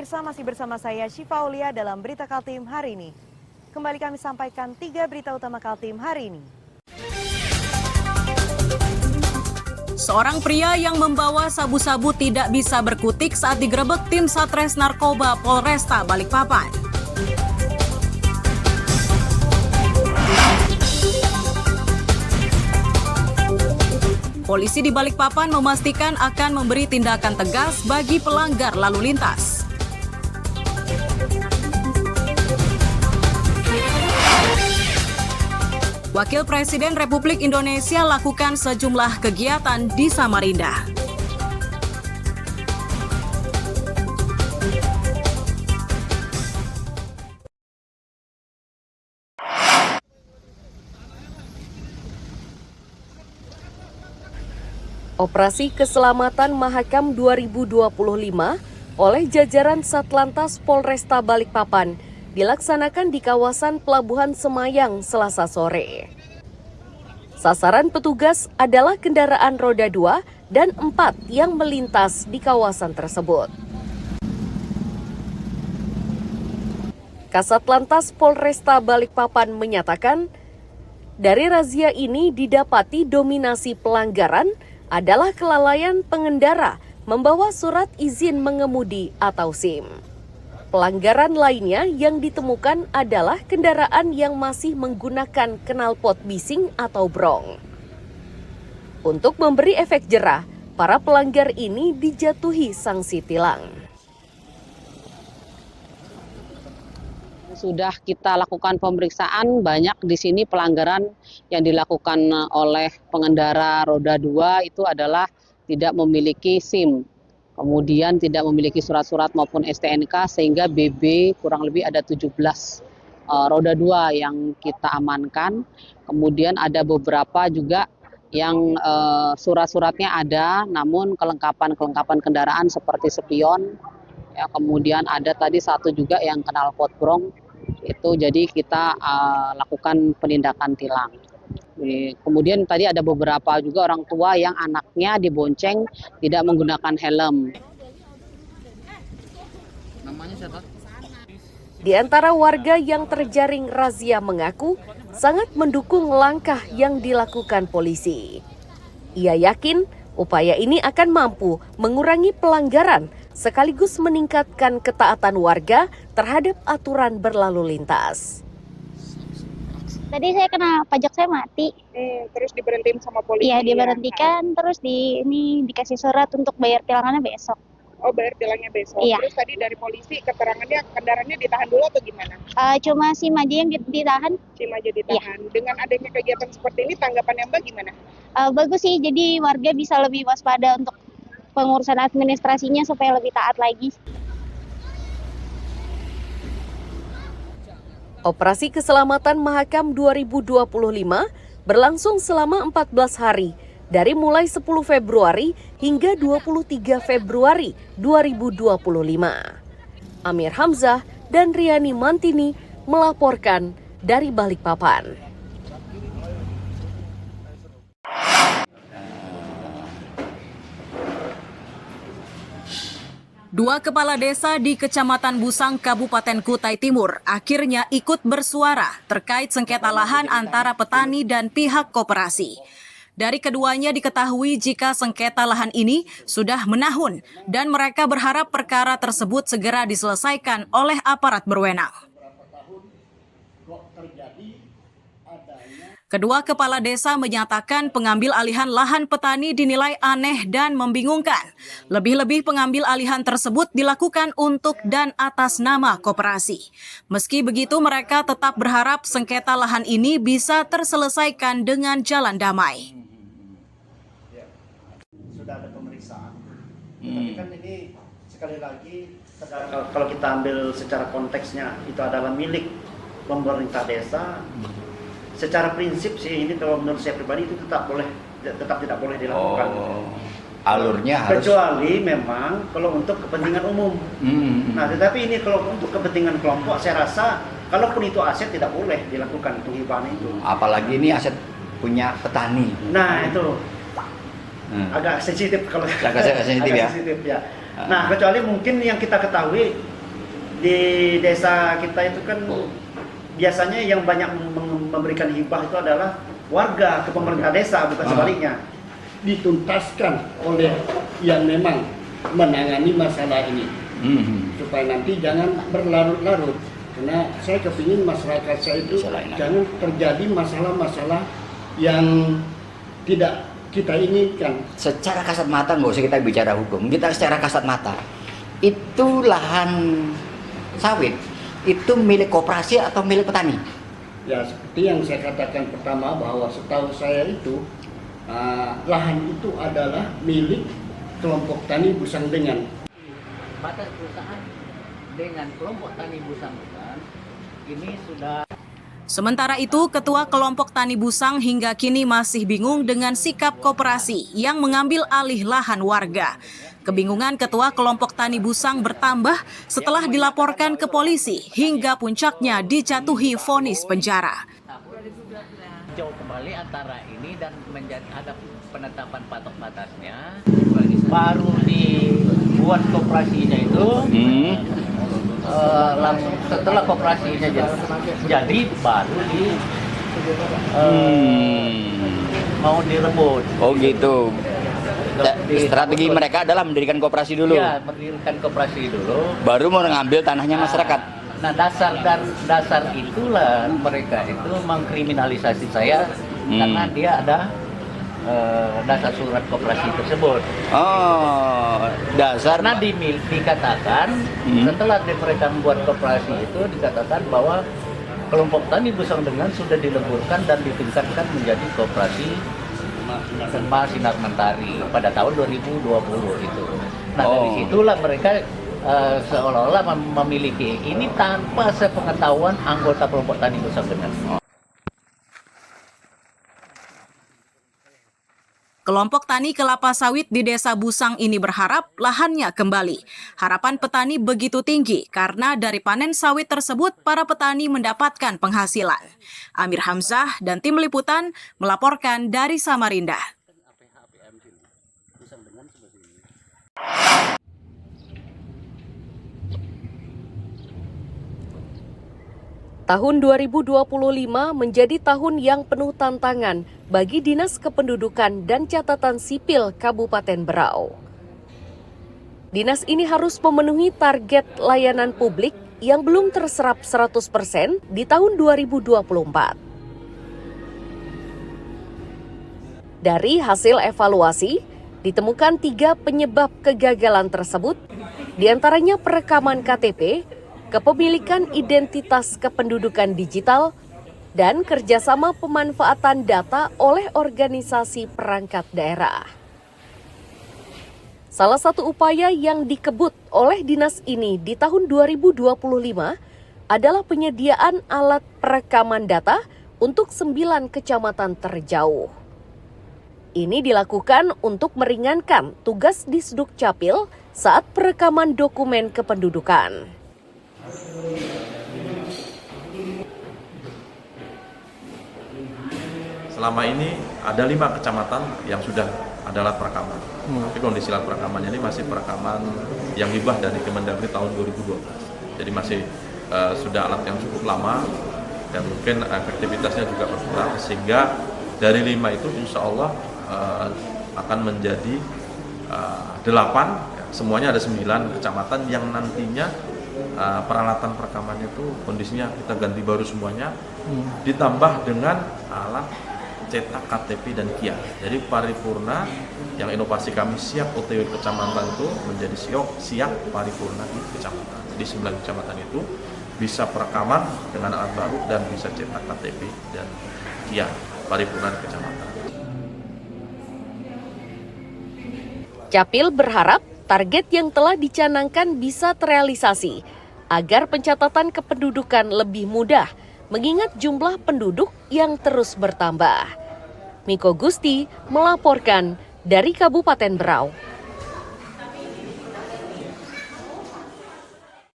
pemirsa, masih bersama saya Syifa Aulia dalam Berita Kaltim hari ini. Kembali kami sampaikan 3 berita utama Kaltim hari ini. Seorang pria yang membawa sabu-sabu tidak bisa berkutik saat digerebek tim Satres Narkoba Polresta Balikpapan. Polisi di Balikpapan memastikan akan memberi tindakan tegas bagi pelanggar lalu lintas. Wakil Presiden Republik Indonesia lakukan sejumlah kegiatan di Samarinda. Operasi Keselamatan Mahakam 2025 oleh jajaran Satlantas Polresta Balikpapan dilaksanakan di kawasan Pelabuhan Semayang Selasa sore. Sasaran petugas adalah kendaraan roda 2 dan 4 yang melintas di kawasan tersebut. Kasatlantas Polresta Balikpapan menyatakan, dari razia ini didapati dominasi pelanggaran adalah kelalaian pengendara membawa surat izin mengemudi atau SIM. Pelanggaran lainnya yang ditemukan adalah kendaraan yang masih menggunakan knalpot bising atau brong. Untuk memberi efek jerah, para pelanggar ini dijatuhi sanksi tilang. Sudah kita lakukan pemeriksaan, banyak di sini pelanggaran yang dilakukan oleh pengendara roda 2 itu adalah tidak memiliki SIM, kemudian tidak memiliki surat-surat maupun STNK, sehingga BB kurang lebih ada 17 roda 2 yang kita amankan. Kemudian ada beberapa juga yang surat-suratnya ada, namun kelengkapan kendaraan seperti spion, ya, kemudian ada tadi satu juga yang knalpot brong. Itu jadi kita lakukan penindakan tilang. Kemudian tadi ada beberapa juga orang tua yang anaknya dibonceng tidak menggunakan helm. Namanya siapa? Di antara warga yang terjaring razia mengaku sangat mendukung langkah yang dilakukan polisi. Ia yakin upaya ini akan mampu mengurangi pelanggaran sekaligus meningkatkan ketaatan warga terhadap aturan berlalu lintas. Tadi saya kena pajak saya mati. Terus diberhentiin sama polisi? Iya, diberhentikan, terus dikasih surat untuk bayar tilangannya besok. Oh, bayar tilangnya besok. Iya. Terus tadi dari polisi keterangannya kendaraannya ditahan dulu atau gimana? Cuma SIM aja yang ditahan. SIM aja ditahan. Iya. Dengan adanya kegiatan seperti ini, tanggapannya Mbak gimana? Bagus sih, jadi warga bisa lebih waspada untuk pengurusan administrasinya supaya lebih taat lagi. Operasi Keselamatan Mahakam 2025 berlangsung selama 14 hari, dari mulai 10 Februari hingga 23 Februari 2025. Amir Hamzah dan Riani Mantini melaporkan dari Balikpapan. Dua kepala desa di Kecamatan Busang, Kabupaten Kutai Timur akhirnya ikut bersuara terkait sengketa lahan antara petani dan pihak koperasi. Dari keduanya diketahui jika sengketa lahan ini sudah menahun dan mereka berharap perkara tersebut segera diselesaikan oleh aparat berwenang. Kedua kepala desa menyatakan pengambil alihan lahan petani dinilai aneh dan membingungkan. Lebih-lebih pengambil alihan tersebut dilakukan untuk dan atas nama koperasi. Meski begitu, mereka tetap berharap sengketa lahan ini bisa terselesaikan dengan jalan damai. Sudah ada pemeriksaan, tapi kan ini sekali lagi kalau kita ambil secara konteksnya itu adalah milik pemerintah desa. Secara prinsip sih ini kalau menurut saya pribadi itu tetap tidak boleh dilakukan. Alurnya harus, kecuali memang kalau untuk kepentingan umum. Nah, tetapi ini kalau untuk kepentingan kelompok, saya rasa kalaupun itu aset tidak boleh dilakukan penghibahan itu. apalagi ini aset punya petani. Nah, itu agak sensitif kalau Agak sensitif ya. Nah, kecuali mungkin yang kita ketahui Di desa kita itu kan biasanya yang banyak memberikan hibah itu adalah warga ke pemerintah desa, bukan sebaliknya. Dituntaskan oleh yang memang menangani masalah ini, supaya nanti jangan berlarut-larut. Karena saya kepingin masyarakat saya itu jangan terjadi masalah-masalah yang tidak kita inginkan. Secara kasat mata, nggak usah kita bicara hukum, kita secara kasat mata. Itu lahan sawit, itu milik koperasi atau milik petani? Ya, seperti yang saya katakan pertama, bahwa setahu saya itu lahan itu adalah milik kelompok tani Busangdengan. Batas perusahaan dengan kelompok tani Busangdengan ini sudah. Sementara itu, Ketua Kelompok Tani Busang hingga kini masih bingung dengan sikap koperasi yang mengambil alih lahan warga. Kebingungan Ketua Kelompok Tani Busang bertambah setelah dilaporkan ke polisi hingga puncaknya dijatuhi vonis penjara. Jauh kembali antara ini dan ada penetapan patok batasnya. Baru dibuat koperasinya itu. Langsung setelah koperasinya jadi baru mau direbut. Oh gitu. Strategi mereka adalah mendirikan koperasi dulu. Iya, mendirikan koperasi dulu. Baru mau mengambil tanahnya masyarakat. Nah, dasar itulah mereka itu mengkriminalisasi saya karena dia ada dasar surat koperasi tersebut. Oh, dasar. Karena dikatakan setelah mereka membuat koperasi itu dikatakan bahwa kelompok tani Busangdengan sudah dileburkan dan ditingkatkan menjadi koperasi Sema Sinar Mentari pada tahun 2020 itu. Nah, dari situlah mereka seolah-olah memiliki ini tanpa sepengetahuan anggota kelompok tani Busangdengan. Kelompok tani kelapa sawit di Desa Busang ini berharap lahannya kembali. Harapan petani begitu tinggi karena dari panen sawit tersebut para petani mendapatkan penghasilan. Amir Hamzah dan tim liputan melaporkan dari Samarinda. Tahun 2025 menjadi tahun yang penuh tantangan bagi Dinas Kependudukan dan Catatan Sipil Kabupaten Berau. Dinas ini harus memenuhi target layanan publik yang belum terserap 100% di tahun 2024. Dari hasil evaluasi, ditemukan 3 penyebab kegagalan tersebut, diantaranya perekaman KTP, kepemilikan identitas kependudukan digital, dan kerjasama pemanfaatan data oleh organisasi perangkat daerah. Salah satu upaya yang dikebut oleh dinas ini di tahun 2025 adalah penyediaan alat perekaman data untuk 9 kecamatan terjauh. Ini dilakukan untuk meringankan tugas Disduk Capil saat perekaman dokumen kependudukan. Selama ini ada 5 kecamatan yang sudah ada alat perekaman. Tapi kondisi alat perekamannya ini masih perekaman yang hibah dari Kemendagri tahun 2012. Jadi masih sudah alat yang cukup lama dan mungkin efektivitasnya juga berkurang, sehingga dari 5 itu insya Allah akan menjadi 8, semuanya ada 9 kecamatan yang nantinya peralatan perekamannya itu kondisinya kita ganti baru semuanya, ditambah dengan alat cetak KTP dan KIA. Jadi paripurna yang inovasi kami siap OTW kecamatan itu menjadi siap paripurna di kecamatan. Jadi 9 kecamatan itu bisa perekaman dengan alat baru dan bisa cetak KTP dan KIA paripurna di kecamatan. Capil berharap target yang telah dicanangkan bisa terrealisasi agar pencatatan kependudukan lebih mudah mengingat jumlah penduduk yang terus bertambah. Miko Gusti melaporkan dari Kabupaten Berau.